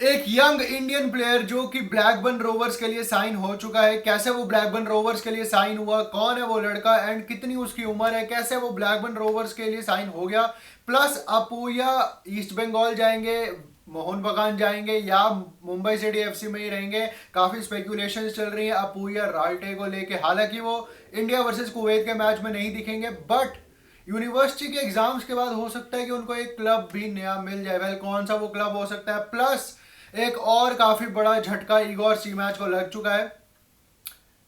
एक young Indian player जो कि ब्लैकबर्न रोवर्स के लिए साइन हो चुका है। कैसे वो ब्लैकबर्न रोवर्स के लिए साइन हुआ, कौन है वो लड़का एंड कितनी उसकी उम्र है, कैसे वो ब्लैकबर्न रोवर्स के लिए साइन हो गया, प्लस अपूया ईस्ट बंगाल जाएंगे, मोहन बगान जाएंगे या मुंबई सिटी एफसी में ही रहेंगे। काफी स्पेकुलेशंस चल रही है अपूया राल्टे को लेके। हालांकि वो इंडिया वर्सेस कुवैत के मैच में नहीं दिखेंगे, बट यूनिवर्सिटी के एग्जाम्स के बाद हो सकता है कि उनको एक क्लब भी नया मिल जाए। वेल, कौन सा वो क्लब हो सकता है? प्लस एक और काफी बड़ा झटका इगोर सी मैच को लग चुका है।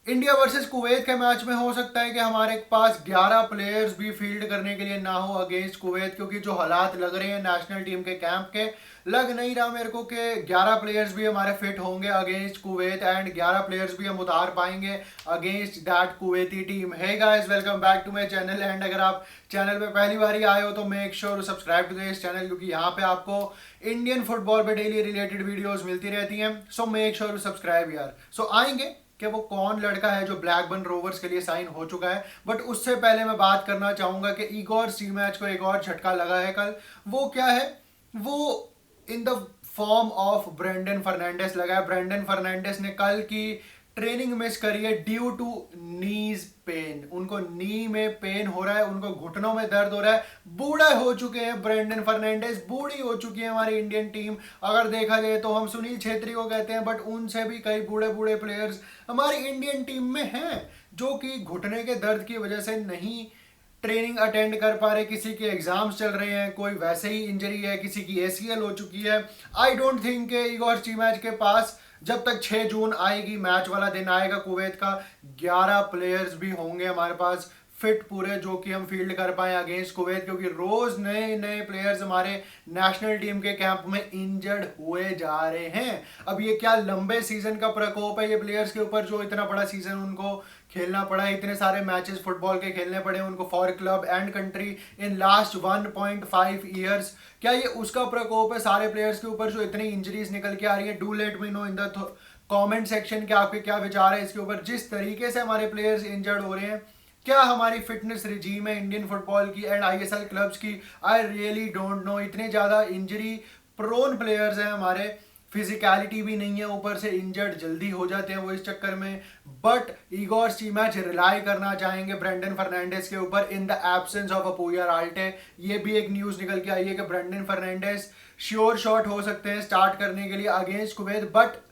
इंडिया वर्सेस कुवैत के मैच में हो सकता है कि हमारे पास 11 प्लेयर्स भी फील्ड करने के लिए ना हो अगेंस्ट कुवैत, क्योंकि जो हालात लग रहे हैं नेशनल टीम के कैंप के, लग नहीं रहा मेरे को कि 11 प्लेयर्स भी हमारे फिट होंगे अगेंस्ट कुवैत एंड 11 प्लेयर्स भी हम उतार पाएंगे against that Kuwaiti team. Hey guys, welcome back to my channel and अगर आप चैनल पे पहली बार ही आए हो तो make sure subscribe to this channel, क्योंकि यहाँ पे आपको इंडियन फुटबॉल पे डेली रिलेटेड वीडियोस मिलती रहती हैं। सो मेक श्योर सब्सक्राइब यार। सो आएंगे कि वो कौन लड़का है जो ब्लैकबर्न रोवर्स के लिए साइन हो चुका है, बट उससे पहले मैं बात करना चाहूंगा कि इगोर सी मैच को एक और झटका लगा है कल। वो क्या है? वो in the form of Brendan Fernandes लगा है। ब्रेंडन फर्नांडिस ने कल की ट्रेनिंग मिस करी है ड्यू टू नीज पेन। उनको नी में पेन हो रहा है, उनको घुटनों में दर्द हो रहा है। बूढ़ा हो चुके हैं ब्रेंडन फर्नांडिस, बूढ़ी हो चुकी है हमारी इंडियन टीम। अगर देखा जाए तो हम सुनील छेत्री को कहते हैं, बट उनसे भी कई बूढ़े बूढ़े प्लेयर्स हमारी इंडियन टीम में हैं जो कि घुटने के दर्द की वजह से नहीं ट्रेनिंग अटेंड कर पा रहे। किसी के एग्जाम्स चल रहे हैं, कोई वैसे ही इंजरी है, किसी की एसीएल हो चुकी है। आई डोंट थिंक कि इगोर ची मैच के पास जब तक 6 जून आएगी, मैच वाला दिन आएगा कुवैत का, 11 प्लेयर्स भी होंगे हमारे पास फिट पूरे जो कि हम फील्ड कर पाए अगेंस्ट कुवैत, क्योंकि रोज नए नए प्लेयर्स हमारे नेशनल टीम के कैंप में इंजर्ड हुए जा रहे हैं। अब ये क्या लंबे सीजन का प्रकोप है ये प्लेयर्स के ऊपर, जो इतना बड़ा सीजन उनको खेलना पड़ा, इतने सारे मैचेस फुटबॉल के खेलने पड़े उनको for club and country in last 1.5 years. क्या ये उसका प्रकोप है सारे प्लेयर्स के ऊपर जो इतनी इंजरीज निकल के आ रही है? Do let me know in the comment section कि आपके क्या विचार है इसके ऊपर। जिस तरीके से हमारे प्लेयर्स इंजर्ड हो रहे हैं, क्या हमारी फिटनेस रिजीम है इंडियन फुटबॉल की एंड आईएसएल क्लब्स की? I really don't know. इतने ज्यादा इंजरी प्रोन प्लेयर्स हैं हमारे, फिजिकलिटी भी नहीं है, ऊपर से इंजर्ड जल्दी हो जाते हैं वो इस चक्कर में। But Igor Stimac rely करना चाहेंगे ब्रेंडन फर्नांडिस के ऊपर in the absence of Apuia Ralte. ये भी एक न्यूज निकल के आई है कि ब्रेंडन फर्नांडिस श्योर शॉट हो सकते हैं स्टार्ट करने के लिए अगेंस्ट कुवैत, बट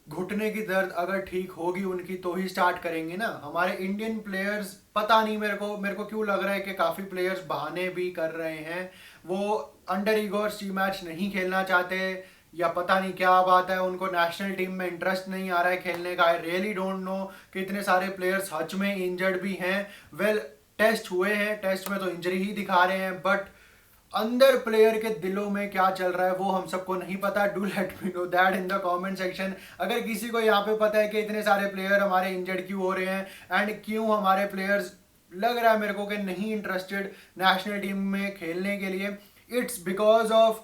घुटने की दर्द अगर ठीक होगी उनकी तो ही स्टार्ट करेंगे ना। हमारे इंडियन प्लेयर्स पता नहीं, मेरे को क्यों लग रहा है कि काफी प्लेयर्स बहाने भी कर रहे हैं। वो अंडर इगोर सी मैच नहीं खेलना चाहते या पता नहीं क्या बात है, उनको नेशनल टीम में इंटरेस्ट नहीं आ रहा है खेलने का। आई रियली डोंट नो कि इतने सारे प्लेयर्स सच में इंजर्ड भी हैं। वेल, टेस्ट हुए हैं, टेस्ट में तो इंजरी ही दिखा रहे हैं, बट अंदर प्लेयर के दिलों में क्या चल रहा है वो हम सबको नहीं पता। Do let me know that in the comment section. अगर किसी को यहाँ पे पता है कि इतने सारे प्लेयर हमारे इंजर्ड क्यों हो रहे हैं एंड क्यों हमारे प्लेयर्स लग रहा है मेरे को कि नहीं इंटरेस्टेड नेशनल टीम में खेलने के लिए, it's because of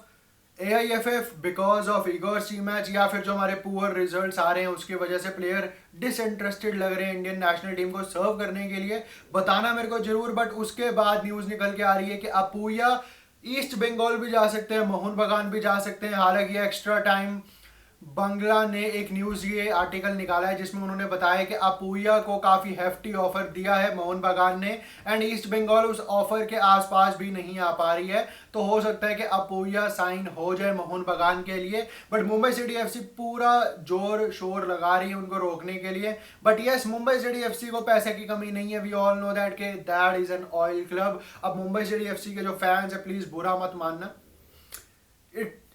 AIFF, because of Igor Stimac, या फिर जो हमारे पुअर रिजल्ट्स आ रहे हैं उसकी वजह से प्लेयर डिसइंटरेस्टेड लग रहे हैं इंडियन नेशनल टीम को सर्व करने के लिए? बताना मेरे को जरूर। बट उसके बाद न्यूज निकल के आ रही है कि अपूया ईस्ट बंगाल भी जा सकते हैं, मोहन बगान भी जा सकते हैं। हालांकि एक्स्ट्रा टाइम बंगला ने एक न्यूज ये आर्टिकल निकाला है जिसमें उन्होंने बताया कि अपूया को काफी हेफ्टी ऑफर दिया है मोहन बगान ने एंड ईस्ट बंगाल उस ऑफर के आसपास भी नहीं आ पा रही है। तो हो सकता है कि अपूया साइन हो जाए मोहन बगान के लिए, बट मुंबई सिटी एफसी पूरा जोर शोर लगा रही है उनको रोकने के लिए। But yes, Mumbai city FC को पैसे की कमी नहीं है। वी ऑल नो दैट के that is an oil club. अब मुंबई सिटी एफसी के जो फैंस है प्लीज बुरा मत मानना,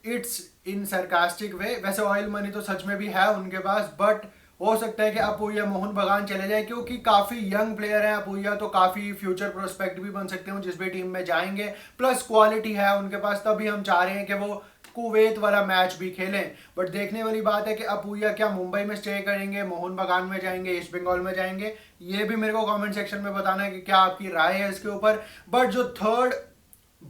इट्स इन सरकास्टिक वे। वैसे ऑयल मनी तो सच में भी है उनके पास, बट हो सकता है कि अपूया मोहन बगान चले जाए, क्योंकि काफी यंग प्लेयर है अपूया, तो काफी फ्यूचर प्रोस्पेक्ट भी बन सकते हैं जिस भी टीम में जाएंगे। प्लस क्वालिटी है उनके पास, तभी हम चाह रहे हैं कि वो कुवैत वाला मैच भी खेलें। बट देखने वाली बात है कि अपूया क्या मुंबई में स्टे करेंगे, मोहन बगान में जाएंगे, ईस्ट बंगाल में जाएंगे? ये भी मेरे को कमेंट सेक्शन में बताना है कि क्या आपकी राय है इसके ऊपर। बट जो थर्ड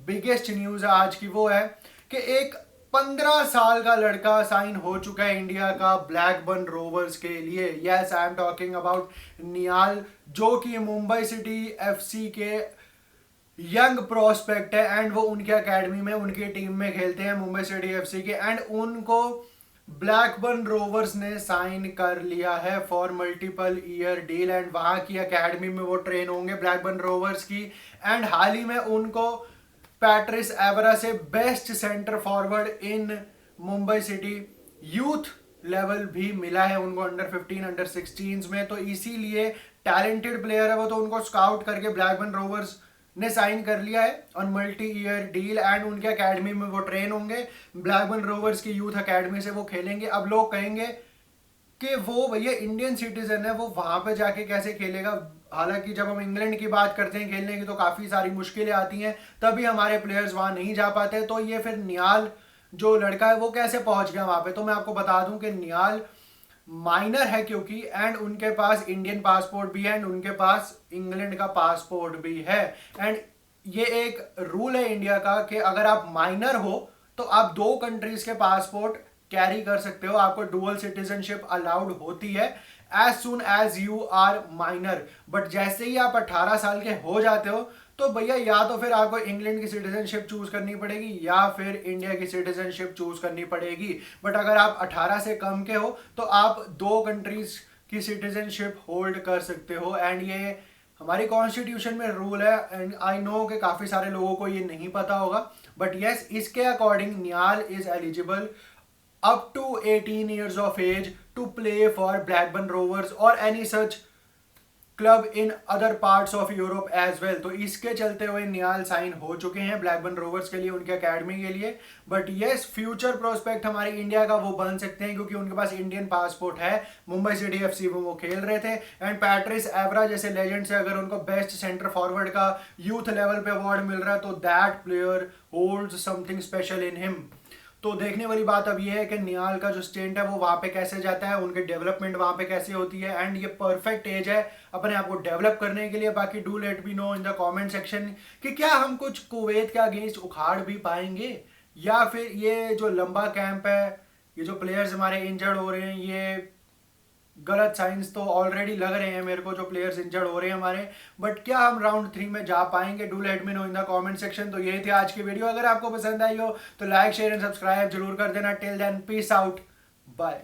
बिगेस्ट न्यूज है आज की वो है कि एक 15 साल का लड़का साइन हो चुका है इंडिया का ब्लैकबर्न रोवर्स के लिए। Yes, I am talking about Niall, जो कि मुंबई सिटी एफसी के यंग प्रोस्पेक्ट है एंड वो उनके एकेडमी में उनकी टीम में खेलते हैं मुंबई सिटी एफसी के, एंड उनको ब्लैकबर्न रोवर्स ने साइन कर लिया है for multiple year deal, and वहां की एकेडमी में वो ट्रेन होंगे ब्लैकबर्न रोवर्स की। एंड हाल ही में उनको पैट्रिस एवरा से best centre forward in Mumbai city youth level भी मिला है उनको, अंडर 15 अंडर 16 में। तो इसीलिए टैलेंटेड प्लेयर है वो, तो उनको स्काउट करके ब्लैकबर्न रोवर्स ने साइन कर लिया है on multi year deal, and उनके एकेडमी में वो ट्रेन होंगे। ब्लैकबर्न रोवर्स की यूथ एकेडमी से वो खेलेंगे। अब लोग कहेंगे कि वो भैया इंडियन सिटीजन है, वो वहां पे जाके कैसे खेलेगा। हालांकि जब हम इंग्लैंड की बात करते हैं खेलने की तो काफी सारी मुश्किलें आती हैं, तभी हमारे प्लेयर्स वहां नहीं जा पाते। तो ये फिर नियाल जो लड़का है वो कैसे पहुंच गया वहां पे, तो मैं आपको बता दूं कि नियाल माइनर है क्योंकि, एंड उनके पास इंडियन पासपोर्ट भी है एंड उनके पास इंग्लैंड का पासपोर्ट भी है। एंड ये एक रूल है इंडिया का कि अगर आप माइनर हो तो आप दो कंट्रीज के पासपोर्ट कैरी कर सकते हो, आपको डुअल सिटीजनशिप अलाउड होती है as soon as you are minor. But जैसे ही आप 18 साल के हो जाते हो तो भैया या तो फिर आपको इंग्लैंड की सिटीजनशिप चूज करनी पड़ेगी या फिर इंडिया की सिटीजनशिप चूज करनी पड़ेगी। बट अगर आप 18 से कम के हो तो आप दो कंट्रीज की सिटीजनशिप होल्ड कर सकते हो, एंड ये हमारी कॉन्स्टिट्यूशन में रूल है। एंड आई नो कि काफी सारे लोगों को ये नहीं पता होगा, बट यस, इसके according Niall is eligible up to 18 years of age to play for Blackburn Rovers or any such club in other parts of Europe as well। तो इसके चलते हुए नियाल साइन हो चुके हैं ब्लैकबर्न रोवर्स के लिए, उनके एकेडमी के लिए। बट यस, फ्यूचर प्रोस्पेक्ट हमारी इंडिया का वो बन सकते हैं क्योंकि उनके पास इंडियन पासपोर्ट है। मुंबई सिटी एफसी में वो खेल रहे थे, एंड पैट्रिस एवरा जैसे लेजेंड से अगर उनको बेस्ट सेंटर फॉरवर्ड का यूथ लेवल पे अवार्ड मिल रहा है तो that player holds something special in him. तो देखने वाली बात अब ये है कि नियाल का जो स्टेंट है वो वहां पे कैसे जाता है, उनकी डेवलपमेंट वहां पे कैसे होती है, एंड ये परफेक्ट एज है अपने आप को डेवलप करने के लिए। बाकी do let me know in the comment section कि क्या हम कुछ कुवैत के अगेंस्ट उखाड़ भी पाएंगे, या फिर ये जो लंबा कैंप है, ये जो प्लेयर्स हमारे इंजर्ड हो रहे हैं, ये गलत साइंस तो ऑलरेडी लग रहे हैं मेरे को जो प्लेयर्स इंजर्ड हो रहे हैं हमारे। बट क्या हम राउंड 3 में जा पाएंगे? Do let me know in the comment section. तो यही थी आज की वीडियो, अगर आपको पसंद आई हो तो लाइक शेयर एंड सब्सक्राइब जरूर कर देना। Till then peace out, bye.